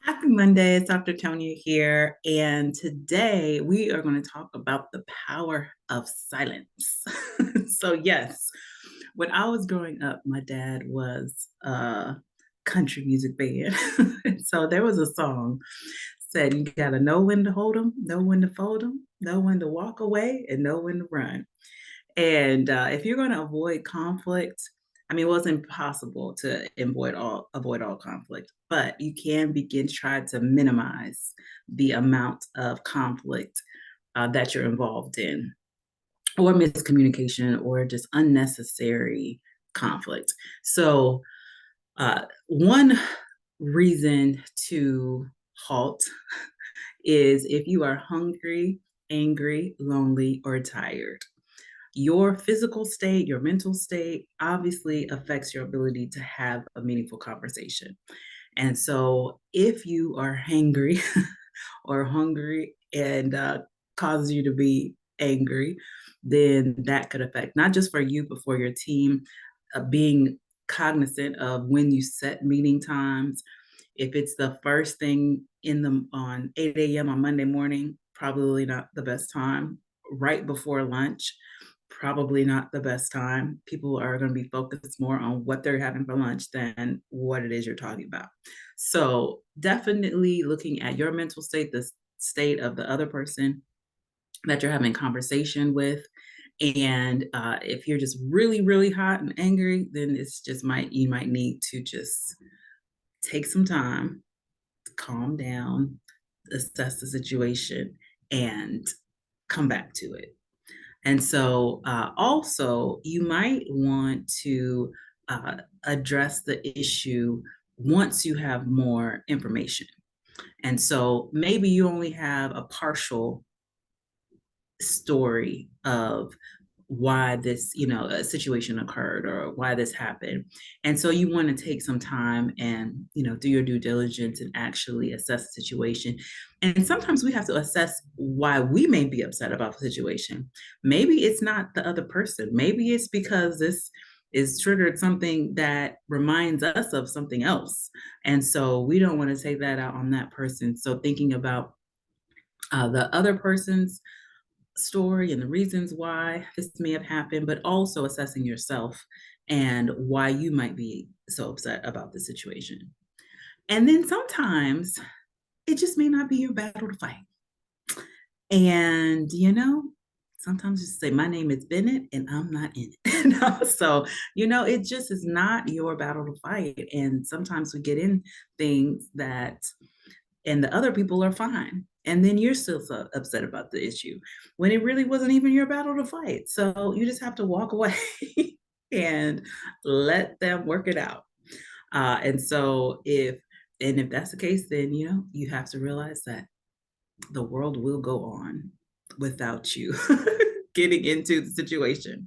Happy Monday, it's Dr. Tonya here, and today we are going to talk about the power of silence. So, yes, when I was growing up, my dad was a country music band. So there was a song said, "You gotta know when to hold 'em, know when to fold 'em, know when to walk away, and know when to run." And if you're going to avoid conflict, I mean, it wasn't impossible to avoid all conflict, but you can begin to try to minimize the amount of conflict that you're involved in, or miscommunication, or just unnecessary conflict. So, one reason to halt is if you are hungry, angry, lonely, or tired. Your physical state, your mental state obviously affects your ability to have a meaningful conversation. And so if you are hangry or hungry and causes you to be angry, then that could affect not just for you, but for your team, being cognizant of when you set meeting times. If it's the first thing in the on 8 a.m. on Monday morning, probably not the best time. Right before lunch, probably not the best time. People are going to be focused more on what they're having for lunch than what it is you're talking about. So, definitely looking at your mental state, the state of the other person that you're having conversation with. And if you're just really, really hot and angry, then it's just you might need to just take some time to calm down, assess the situation, and come back to it. And so, also, you might want to address the issue once you have more information. And so, maybe you only have a partial story of why this, a situation occurred or why this happened. And so you want to take some time and, do your due diligence and actually assess the situation. And sometimes we have to assess why we may be upset about the situation. Maybe it's not the other person. Maybe it's because this is triggered something that reminds us of something else. And so we don't want to take that out on that person. So thinking about the other person's story and the reasons why this may have happened, but also assessing yourself and why you might be so upset about the situation. And then sometimes it just may not be your battle to fight. And, sometimes just say, "My name is Bennett and I'm not in it." So, it just is not your battle to fight. And sometimes we get in things that and the other people are fine. And then you're still so upset about the issue when it really wasn't even your battle to fight. So you just have to walk away and let them work it out. And if that's the case, then you have to realize that the world will go on without you getting into the situation.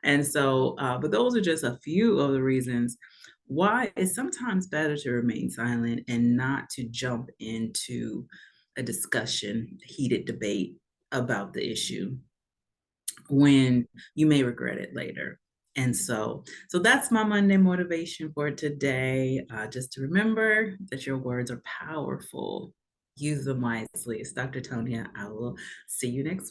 And so, but those are just a few of the reasons why it's sometimes better to remain silent and not to jump into a discussion, heated debate about the issue when you may regret it later. And so that's my Monday motivation for today. Just to remember that your words are powerful. Use them wisely. It's Dr. Tonya. I will see you next week.